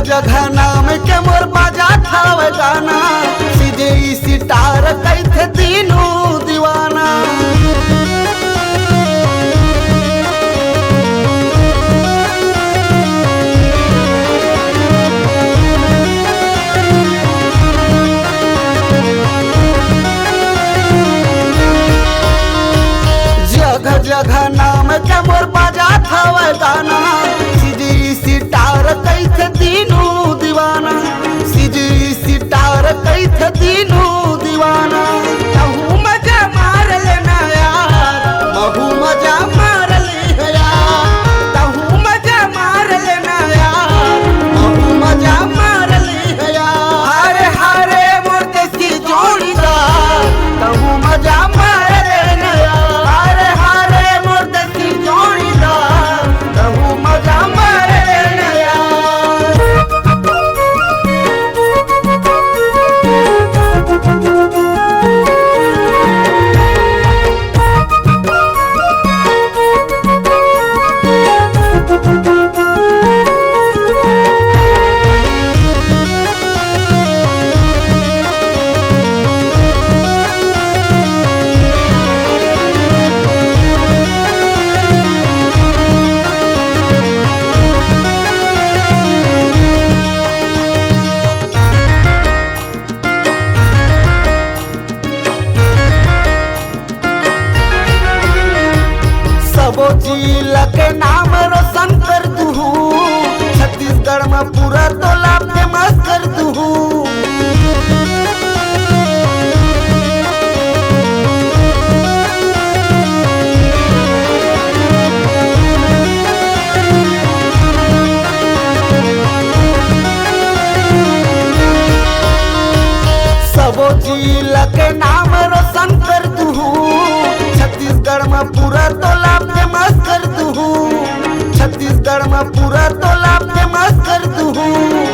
जगह नाम के मोर बाजा थाव गाना, सीधे सितार कैथे तीनों दीवाना। जगह जगह नाम के मोर बाजा थाव गाना, सीधे सितार कैथे तीनों दीवाना, सीधे सितार कैथे तीनों दीवाना। कहूँ मजा मार लेना यार, महू मजा मार ले यार, कहूँ मजा मार लेना यार, महू मजा मार ले यार। हारे हारे मोर देसी जोड़ीदार, कहूँ मजा मार लेना यार। हारे हारे मोर देसी जोड़ीदार, कहूँ मजा मार लेना यार। सबो जिला के नाम रोशन कर दू, छत्तीसगढ़ में पूरा टोला फेमस कर दू। सबो जिला के नाम रोशन कर दू, छत्तीसगढ़ में पूरा टोला फेमस कर दू, छत्तीसगढ़ में पूरा टोला फेमस कर दू।